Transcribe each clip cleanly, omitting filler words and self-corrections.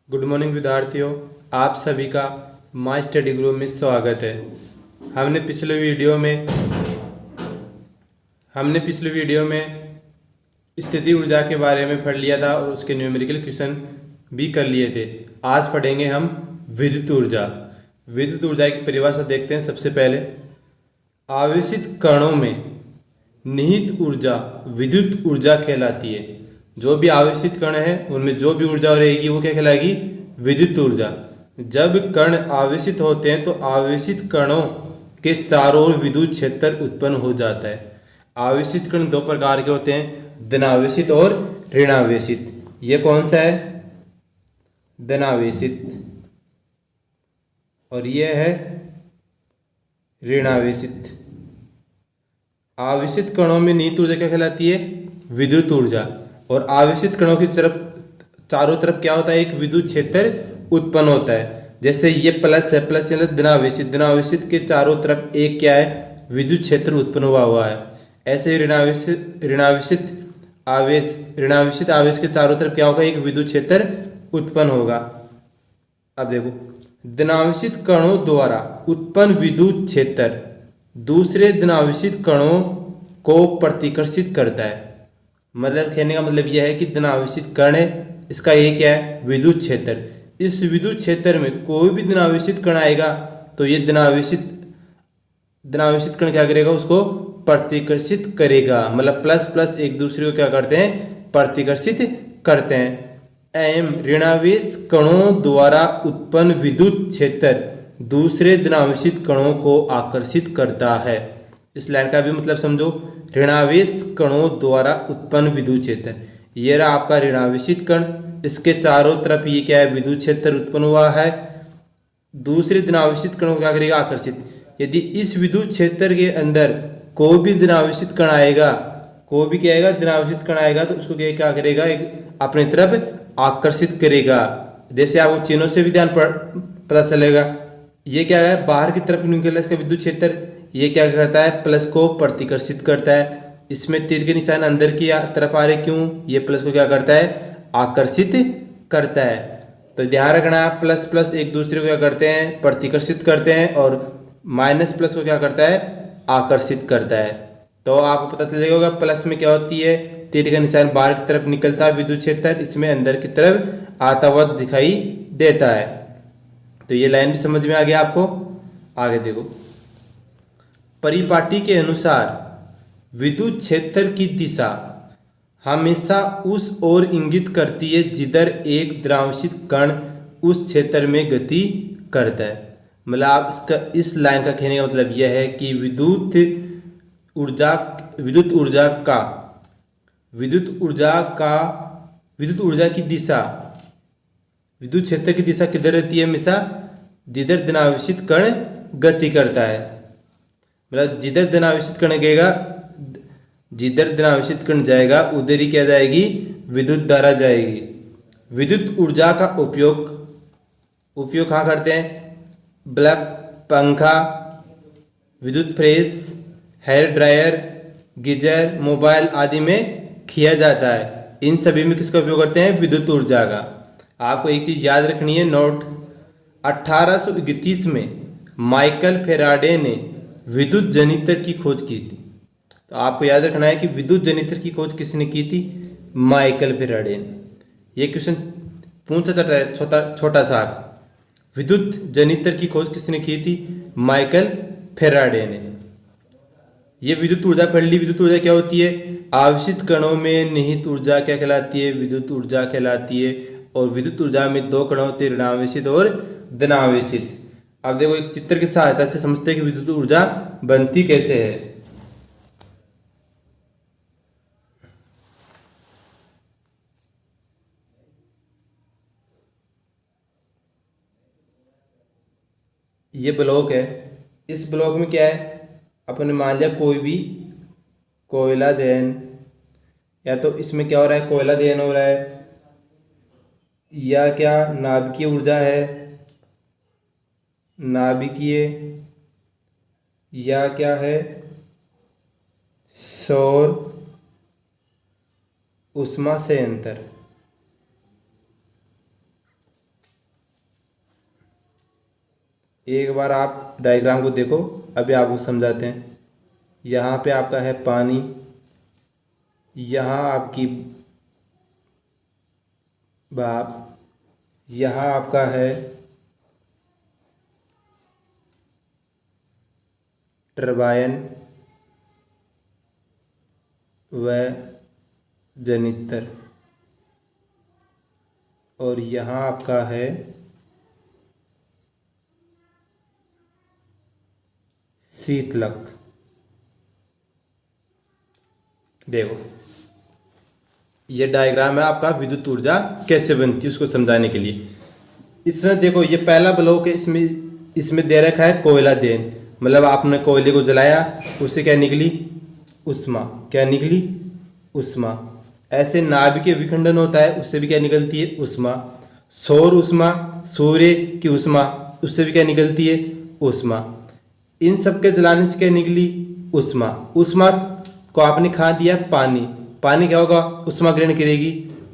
Good morning विद्यार्थियों, आप सभी का माय स्टडी ग्रुप में स्वागत है। हमने पिछले वीडियो में स्थिति ऊर्जा के बारे में पढ़ लिया था और उसके न्यूमेरिकल क्वेश्चन भी कर लिए थे। आज पढ़ेंगे हम विद्युत ऊर्जा। विद्युत ऊर्जा की परिभाषा देखते हैं। सबसे पहले आवेशित कणों में निहित ऊर्जा विद्युत ऊर्जा कहलाती है। जो भी आवेशित कण है उनमें जो भी ऊर्जा रहेगी वो क्या कहलाएगी? विद्युत ऊर्जा। जब कण आवेशित होते हैं तो आवेशित कणों के चारों ओर विद्युत क्षेत्र उत्पन्न हो जाता है। आवेशित कण दो प्रकार के होते हैं, धनावेशित और ऋणावेशित। ये कौन सा है? धनावेशित, और ये है ऋणावेशित। आवेशित कणों में निहित ऊर्जा क्या कहलाती है? विद्युत ऊर्जा। और आवेशित कणों की चारों तरफ क्या होता है? एक विद्युत क्षेत्र उत्पन्न होता है। जैसे ये प्लस है, प्लस यानी धनावेशित, धनावेशित के चारों तरफ एक क्या है? विद्युत क्षेत्र उत्पन्न हुआ है। ऐसे ऋणावेशित आवेश के चारों तरफ क्या होगा? एक विद्युत क्षेत्र उत्पन्न होगा। अब देखो, धनावेशित कणों द्वारा उत्पन्न विद्युत क्षेत्र दूसरे धनावेशित कणों को प्रतिकर्षित करता है। मतलब कहने का मतलब यह है कि धनावेशित कण है, इसका ये क्या है? विद्युत क्षेत्र। इस विद्युत क्षेत्र में कोई भी धनावेशित कण आएगा तो ये धनावेशित कण क्या करेगा? उसको प्रतिकर्षित करेगा। मतलब प्लस प्लस एक दूसरे को क्या करते हैं? प्रतिकर्षित करते हैं। एवं ऋणावेश कणों द्वारा उत्पन्न विद्युत क्षेत्र दूसरे धनावेशित कणों को आकर्षित करता है। इस लाइन का भी मतलब समझो। ऋणावेश कणों द्वारा उत्पन्न विद्युत क्षेत्र, ये रहा आपका ऋणावेशित कण, इसके चारों तरफ ये क्या है? विद्युत क्षेत्र उत्पन्न हुआ है। दूसरे धनावेशित कणों को क्या करेगा? आकर्षित। यदि इस विद्युत क्षेत्र के अंदर कोई भी धनावेशित कण आएगा, कोई भी क्या आएगा? धनावेशित कण आएगा तो उसको क्या करेगा? अपनी तरफ आकर्षित करेगा। जैसे आपको चिन्हों से भी पता चलेगा। ये क्या है? बाहर की तरफ निकला इसका विद्युत क्षेत्र, ये क्या करता है? प्लस को प्रतिकर्षित करता है। इसमें तीर के निशान अंदर की तरफ आ रहे, क्यों? ये प्लस को क्या करता है? आकर्षित करता है। तो ध्यान रखना, प्लस प्लस एक दूसरे को क्या करते हैं? प्रतिकर्षित करते हैं, और माइनस प्लस को क्या करता है? आकर्षित करता है। तो आपको पता चलेगा होगा प्लस में क्या होती है? तीर का निशान बाहर की तरफ निकलता है विद्युत क्षेत्र, इसमें अंदर की तरफ आता हुआ दिखाई देता है। तो ये लाइन भी समझ में आ गया आपको। आगे देखो, परिपाटी के अनुसार विद्युत क्षेत्र की दिशा हमेशा उस ओर इंगित करती है जिधर एक द्रवांशित कण उस क्षेत्र में गति करता है। मतलब आप इस लाइन का कहने का मतलब यह है कि विद्युत ऊर्जा की दिशा, विद्युत क्षेत्र की दिशा किधर रहती है? हमेशा जिधर धनावेशित कण गति करता है। मतलब जिधर धनावेशित कण जाएगा उधर ही क्या जाएगी? विद्युत धारा जाएगी। विद्युत ऊर्जा का उपयोग कहाँ करते हैं? बल्ब, पंखा, विद्युत press, hair dryer, geyser, mobile आदि में किया जाता है। इन सभी में किसका उपयोग करते हैं? विद्युत ऊर्जा का। आपको एक चीज याद रखनी है, नोट। 1831 में माइकल फेराडे ने विद्युत जनित्र की खोज की थी। तो आपको याद रखना है कि विद्युत जनित्र की खोज किसने की थी? माइकल फेराडे ने। ये क्वेश्चन पूछा जाता है छोटा सा। विद्युत जनित्र की खोज किसने की थी? माइकल फेराडे ने। ये विद्युत ऊर्जा पढ़ ली। विद्युत ऊर्जा क्या होती है? आवेशित कणों में निहित ऊर्जा क्या कहलाती है? विद्युत ऊर्जा कहलाती है। और विद्युत ऊर्जा में दो कण होते हैं, ऋणावेशित और धनावेशित। अब देखो, एक चित्र की सहायता से समझते हैं कि विद्युत ऊर्जा बनती कैसे है। ये ब्लॉक है। इस ब्लॉक में क्या है? अपने मान लिया कोई भी कोयला दहन, या तो इसमें क्या हो रहा है? कोयला दहन हो रहा है, या क्या नाभिकीय ऊर्जा है, नाभिकीय, या क्या है? सौर ऊष्मा संयंत्र। एक बार आप डायग्राम को देखो, अभी आपको समझाते हैं। यहाँ पे आपका है पानी, यहाँ आपकी भाप, यहाँ आपका है टरबाइन व जनित्र, और यहाँ आपका है शीतलक। देखो ये डायग्राम है आपका विद्युत ऊर्जा कैसे बनती है उसको समझाने के लिए। इसमें देखो ये पहला ब्लॉक है, इसमें दे रखा है कोयला देन, मतलब आपने कोयले को जलाया, उससे क्या निकली? उष्मा। क्या निकली? उष्मा। ऐसे नाभिकीय विखंडन होता है, उससे भी क्या निकलती है? उष्मा। सौर उष्मा, सूर्य की उष्मा, उससे भी क्या निकलती है? उष्मा। इन सब के जलाने से क्या निकली? उष्मा। उष्मा को आपने खा दिया पानी, पानी क्या होगा? उष्मा ग्रहण करेगी।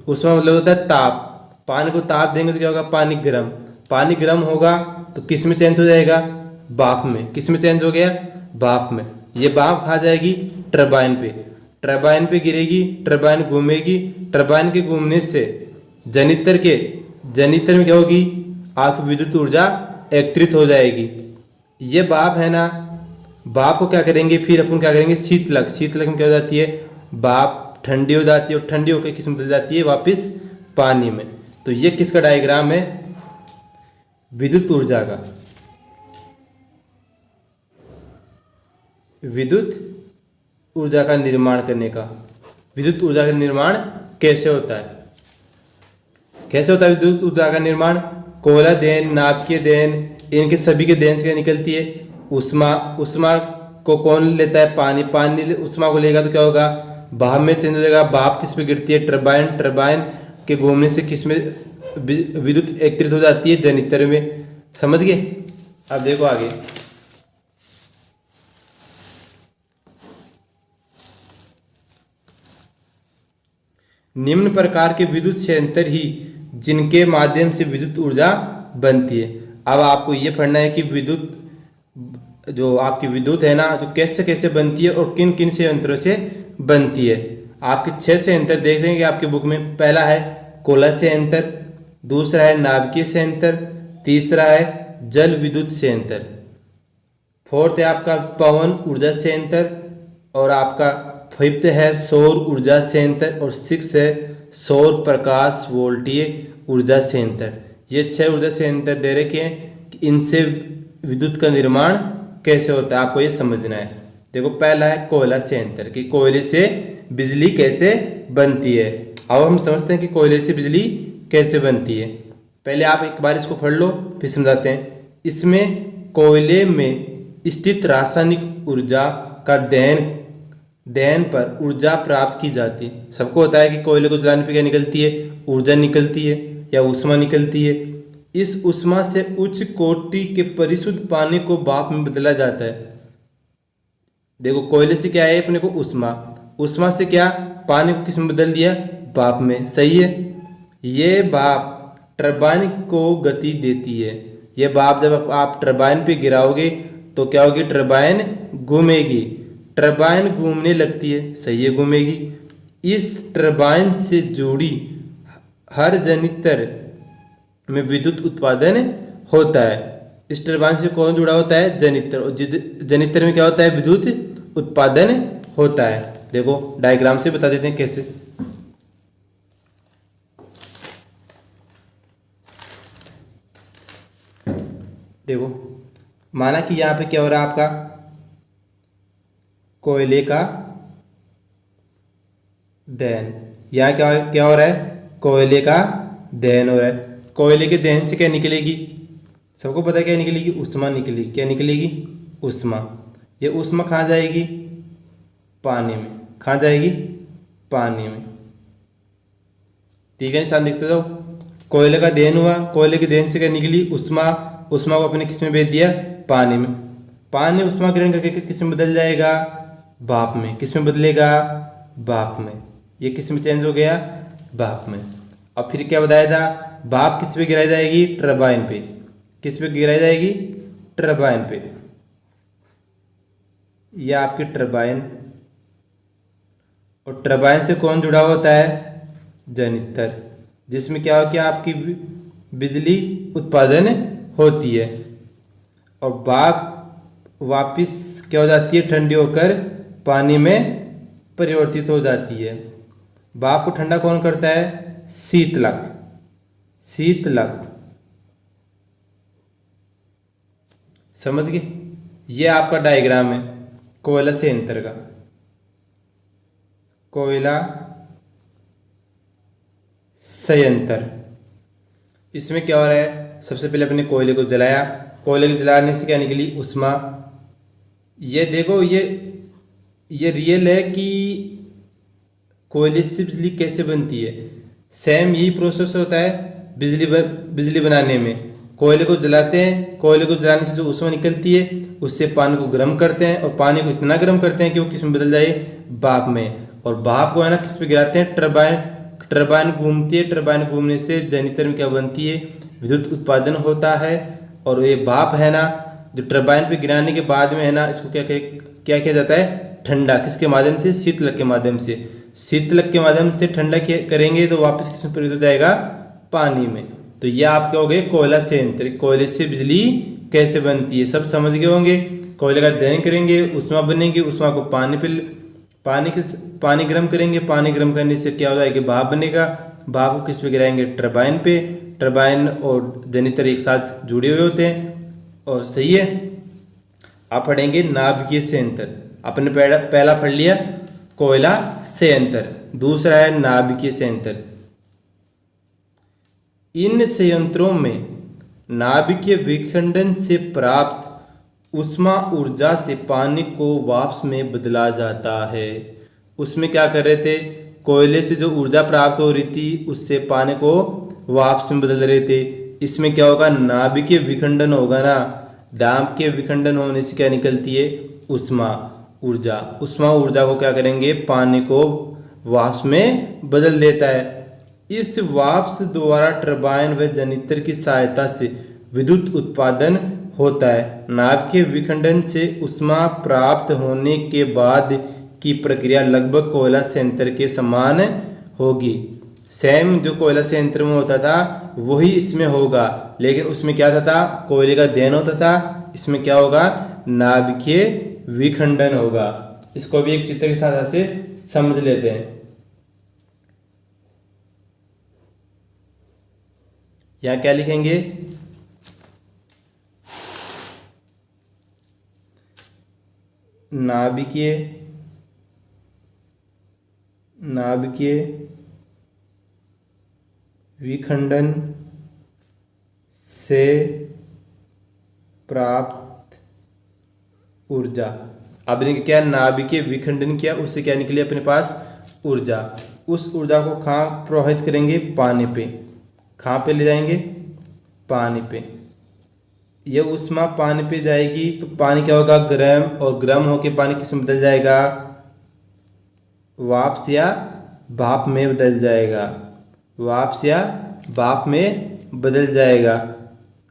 उष्मा मतलब होता है ताप, पानी को ताप देंगे तो क्या होगा? पानी गर्म। पानी गर्म होगा तो किस में चेंज हो जाएगा? भाप में। किस में चेंज हो गया? भाप में। ये भाप खा जाएगी टरबाइन पे, टरबाइन पे गिरेगी, टरबाइन घूमेगी, टरबाइन के घूमने से जनित्र में क्या होगी? आपकी विद्युत ऊर्जा एकत्रित हो जाएगी। ये भाप है ना, भाप को क्या करेंगे फिर अपन? क्या करेंगे? शीतलक। शीतलक में क्या हो जाती है? भाप ठंडी हो जाती है, और ठंडी होकर किस में बदल जाती है? वापस पानी में। तो ये किसका डायग्राम है? विद्युत ऊर्जा का। विद्युत ऊर्जा का निर्माण करने का। विद्युत ऊर्जा का निर्माण कैसे होता है? कैसे होता है विद्युत ऊर्जा का निर्माण? कोयला देन, नाभिकीय देन, इनके सभी के देन से क्या निकलती है? उष्मा। उष्मा को कौन लेता है? पानी। पानी उष्मा को लेगा तो क्या होगा? भाप में चेंज हो जाएगा। भाप किस पे गिरती है? टरबाइन। टरबाइन के घूमने से किस में विद्युत एकत्रित हो जाती है? जनित्र में। समझ गए? अब देखो आगे। निम्न प्रकार के विद्युत संयंत्र ही जिनके माध्यम से विद्युत ऊर्जा बनती है। अब आपको ये पढ़ना है कि विद्युत, जो आपकी विद्युत है ना, जो कैसे कैसे बनती है और किन किन संयंत्रों से बनती है। आपके 6 संयंत्र देख रहे हैं आपके बुक में। पहला है कोयला संयंत्र, दूसरा है नाभिकीय संयंत्र, तीसरा है जल विद्युत संयंत्र, फोर्थ है आपका पवन ऊर्जा संयंत्र, और आपका फिफ्थ है सौर ऊर्जा संयंत्र, और सिक्स है सौर प्रकाश वोल्टीय ऊर्जा संयंत्र। ये 6 ऊर्जा संयंत्र दे रखे हैं कि इनसे विद्युत का निर्माण कैसे होता है, आपको ये समझना है। देखो पहला है कोयला संयंत्र, कि कोयले से बिजली कैसे बनती है। अब हम समझते हैं कि कोयले से बिजली कैसे बनती है। पहले आप एक बार इसको पढ़ लो, फिर समझाते हैं। इसमें कोयले में स्थित रासायनिक ऊर्जा का दहन पर ऊर्जा प्राप्त की जाती है। सबको होता है कि कोयले को जलाने पर क्या निकलती है? ऊर्जा निकलती है या उष्मा निकलती है। इस उष्मा से उच्च कोटि के परिशुद्ध पानी को भाप में बदला जाता है। देखो कोयले से क्या है अपने को? उष्मा। उष्मा से क्या? पानी को किस में बदल दिया? भाप में। सही है। ये भाप टरबाइन को गति देती है। ये भाप जब आप टरबाइन पे गिराओगे तो क्या होगी? टरबाइन घूमेगी, टरबाइन घूमने लगती है। सही है, घूमेगी। इस टरबाइन से जुड़ी हर जनित्र में विद्युत उत्पादन होता है। इस टरबाइन से कौन जुड़ा होता है? जनित्र। और जनित्र में क्या होता है? विद्युत उत्पादन होता है। देखो डायग्राम से बता देते हैं कैसे। देखो माना कि यहाँ पे क्या हो रहा है आपका? कोयले का दहन। यहाँ क्या क्या हो रहा है? कोयले का दहन हो रहा है। कोयले के दहन से क्या निकलेगी? सबको पता है क्या निकलेगी? उष्मा निकलेगी। क्या निकलेगी? उष्मा। ये उष्मा कहाँ जाएगी? पानी में। कहाँ जाएगी? पानी में। ठीक है, निशान देखते जाओ। कोयले का दहन हुआ, कोयले के दहन से क्या निकली? उष्मा। उष्मा को अपने किस में भेज दिया? पानी में। पानी उष्मा ग्रहण करके किस में बदल जाएगा? भाप में। किस में बदलेगा? भाप में। ये किस में चेंज हो गया? भाप में। अब फिर क्या बताया था? भाप किस पे गिराई जाएगी? टरबाइन पे। किस पे गिराई जाएगी? टरबाइन पे। यह आपकी टरबाइन, और टरबाइन से कौन जुड़ा होता है? जनरेटर, जिसमें क्या हो, क्या आपकी बिजली उत्पादन होती है। और भाप वापिस क्या हो जाती है? ठंडी होकर पानी में परिवर्तित हो जाती है। भाप को ठंडा कौन करता है? शीतलक। शीतलक, समझ गए? ये आपका डायग्राम है कोयला संयंत्र का। कोयला संयंत्र, इसमें क्या हो रहा है? सबसे पहले अपने कोयले को जलाया, कोयले को जलाने से क्या निकली? ऊष्मा। ये देखो, ये रियल है कि कोयले से बिजली कैसे बनती है। सेम यही प्रोसेस होता है बिजली बनाने में। कोयले को जलाते हैं, कोयले को जलाने से जो ऊष्मा निकलती है उससे पानी को गर्म करते हैं, और पानी को इतना गर्म करते हैं कि वो किस में बदल जाए? भाप में। और भाप को है ना किस पे गिराते हैं? टरबाइन। टरबाइन घूमती है, टरबाइन घूमने से जनरेटर में क्या बनती है? विद्युत उत्पादन होता है। और ये भाप है ना, जो टरबाइन पे गिराने के बाद में है ना, इसको क्या किया जाता है? ठंडा। किसके माध्यम से? शीतलक के माध्यम से। शीतलक के माध्यम से ठंडा करेंगे तो वापस किसमें परिवर्तित हो जाएगा? पानी में। तो ये आपके हो गए कोयला संयंत्र। कोयले से बिजली कैसे बनती है सब समझ गए होंगे। कोयले का दहन करेंगे, ऊष्मा बनेगी, ऊष्मा को पानी गर्म करेंगे, पानी गर्म करने से क्या हो जाएगा? भाप बनेगा। भाप को किस पे गिराएंगे? टरबाइन पे। टरबाइन और जनरेटर एक साथ जुड़े हुए होते हैं। और सही है, आप पढ़ेंगे नाभिकीय संयंत्र। आपने पहला पढ़ लिया कोयला संयंत्र, दूसरा है नाभिकीय संयंत्र। इन संयंत्रों में नाभिकीय विखंडन से प्राप्त ऊष्मा ऊर्जा से पानी को वाष्प में बदला जाता है। उसमें क्या कर रहे थे? कोयले से जो ऊर्जा प्राप्त हो रही थी उससे पानी को वाष्प में बदल रहे थे। इसमें क्या होगा? नाभिकीय विखंडन होगा ना। नाभिकीय विखंडन होने से क्या निकलती है? ऊष्मा ऊर्जा। ऊष्मा ऊर्जा को क्या करेंगे? पानी को वाष्प में बदल देता है। इस वाष्प द्वारा टरबाइन व जनरेटर की सहायता से विद्युत उत्पादन होता है। नाभिकीय विखंडन से ऊष्मा प्राप्त होने के बाद की प्रक्रिया लगभग कोयला संयंत्र के समान होगी। सेम जो कोयला संयंत्र में होता था वही इसमें होगा, लेकिन उसमें क्या था? कोयले का दहन होता था। इसमें क्या होगा? नाभिकीय विखंडन होगा। इसको भी एक चित्र के साथ ऐसे समझ लेते हैं। यहां क्या लिखेंगे? नाभिकीय विखंडन से प्राप्त ऊर्जा। अब क्या? नाभिकीय विखंडन किया, उससे क्या निकली अपने पास? ऊर्जा। उस ऊर्जा को कहाँ प्रवाहित करेंगे? पानी पे। कहाँ पे ले जाएंगे? पानी पे। यह ऊष्मा पानी पे जाएगी तो पानी क्या होगा? गर्म, और गर्म होके पानी किस में बदल जाएगा? वाष्प या भाप में बदल जाएगा। वाष्प या भाप में बदल जाएगा।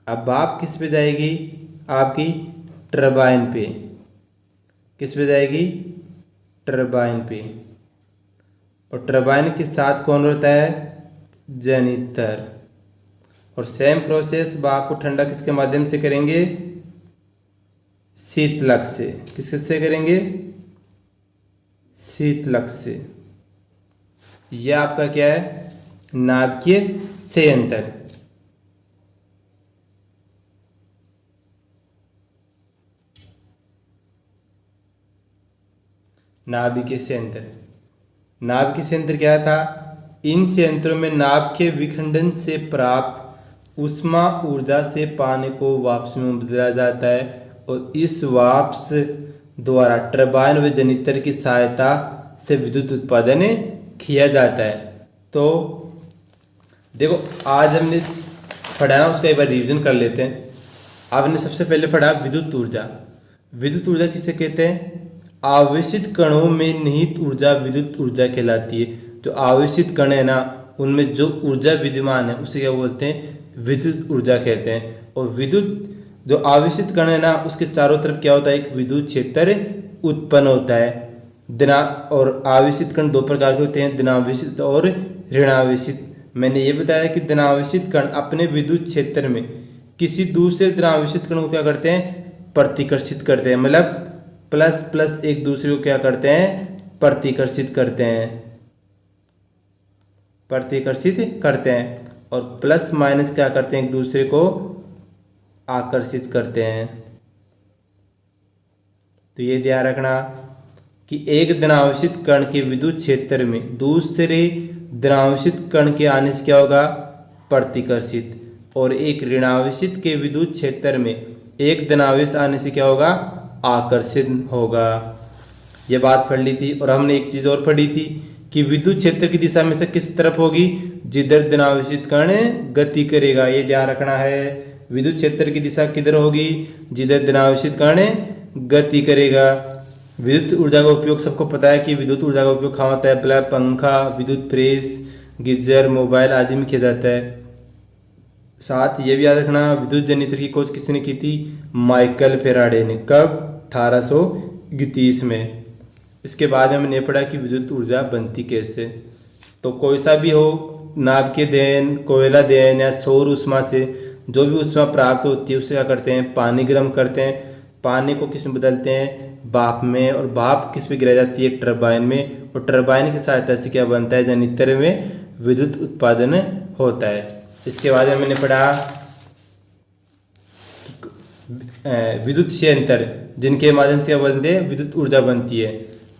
अब भाप किस पे जाएगी? आपकी टरबाइन पे। किस पे जाएगी? टरबाइन पे। और टरबाइन के साथ कौन रहता है? जनरेटर। और सेम प्रोसेस भाप को ठंडा किसके माध्यम से करेंगे? शीतलक से। किससे करेंगे? शीतलक से। यह आपका क्या है? नाभिकीय संयंत्र। नाभिकीय संयंत्र। नाभिकीय संयंत्र क्या था? इन संयंत्रों में नाभिकीय विखंडन से प्राप्त ऊष्मा ऊर्जा से पानी को वाष्प में बदला जाता है, और इस वाष्प द्वारा टरबाइन व जनरेटर की सहायता से विद्युत उत्पादन किया जाता है। तो देखो, आज हमने पढ़ा ना, उसका एक बार रिवीजन कर लेते हैं। आपने सबसे पहले पढ़ा विद्युत ऊर्जा। विद्युत ऊर्जा किसे कहते हैं? आवेशित कणों में निहित ऊर्जा विद्युत ऊर्जा कहलाती है। जो आवेशित कण है ना, उनमें जो ऊर्जा विद्यमान है उसे क्या बोलते हैं? विद्युत ऊर्जा कहते हैं। और विद्युत जो आवेशित कण है ना उसके चारों तरफ क्या होता है, एक विद्युत क्षेत्र उत्पन्न होता है। और आवेशित कण दो प्रकार के होते हैं, धनावेशित और ऋणावेशित। मैंने ये बताया कि धनावेशित कण अपने विद्युत क्षेत्र में किसी दूसरे धनावेशित कण को क्या करते हैं, प्रतिकर्षित करते हैं। मतलब प्लस प्लस एक दूसरे को क्या करते हैं, प्रतिकर्षित करते हैं, प्रतिकर्षित करते हैं। और प्लस माइनस क्या करते हैं, एक दूसरे को आकर्षित करते हैं। तो ये ध्यान रखना कि एक धनावेशित कण के विद्युत क्षेत्र में दूसरे धनावेशित कण के आने से क्या होगा, प्रतिकर्षित। और एक ऋणावेशित के विद्युत क्षेत्र में एक धनावेश आने से क्या होगा, आकर्षित होगा। ये बात पढ़ ली थी। और हमने एक चीज और पढ़ी थी कि विद्युत क्षेत्र की दिशा में से किस तरफ होगी, जिधर धनावेशित कण गति करेगा। ये ध्यान रखना है, विद्युत क्षेत्र की दिशा किधर होगी, जिधर धनावेशित कण गति करेगा। विद्युत ऊर्जा का उपयोग सबको पता है कि विद्युत ऊर्जा का उपयोग कहाँ होता है, बल्ब, पंखा, विद्युत प्रेस, गीजर, मोबाइल आदि में किया जाता है। साथ ये भी याद रखना, विद्युत जनरेटर की खोज किसने की थी, माइकल फेराडे ने। कब, 1831 में। इसके बाद हमने पढ़ा कि विद्युत ऊर्जा बनती कैसे। तो कोई सा भी हो, नाभ के देन, कोयला देन या सौर उष्मा से जो भी उष्मा प्राप्त होती है उसे क्या करते हैं, पानी गर्म करते हैं। पानी को किस में बदलते हैं, भाप में। और भाप किस में गिराई जाती है, टरबाइन में। और टरबाइन की सहायता से क्या बनता है, जनरेटर में विद्युत उत्पादन होता है। इसके बाद हमने पढ़ा विद्युत संयंत्र जिनके माध्यम से क्या बनते हैं, विद्युत ऊर्जा बनती है।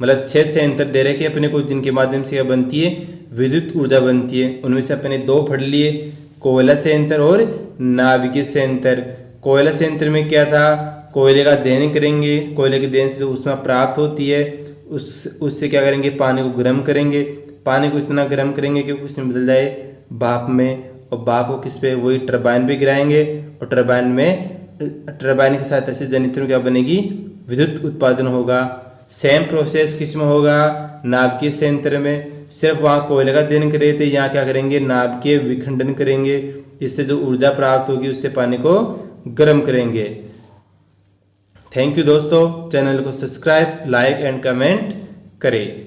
मतलब 6 संयंत्र दे रखे अपने को जिनके माध्यम से क्या बनती है, विद्युत ऊर्जा बनती है। उनमें से अपने 2 पढ़ लिए, कोयला संयंत्र और नाभिकीय संयंत्र। कोयला संयंत्र में क्या था, कोयले का दहन करेंगे, कोयले के दहन से जो ऊष्मा प्राप्त होती है उससे क्या करेंगे, पानी को गर्म करेंगे। पानी को इतना गर्म करेंगे कि उसमें बदल जाए भाप में। और भाप को किस पे, वही टरबाइन पे गिराएंगे। और टरबाइन की सहायता से जनरेटर में क्या बनेगी, विद्युत उत्पादन होगा। सेम प्रोसेस किस में होगा, नाभिकीय संयंत्र में। सिर्फ वहाँ कोयले का दहन करे थे, यहाँ क्या करेंगे, नाभिकीय विखंडन करेंगे। इससे जो ऊर्जा प्राप्त होगी उससे पानी को गर्म करेंगे। थैंक यू दोस्तों, चैनल को सब्सक्राइब, लाइक एंड कमेंट करें।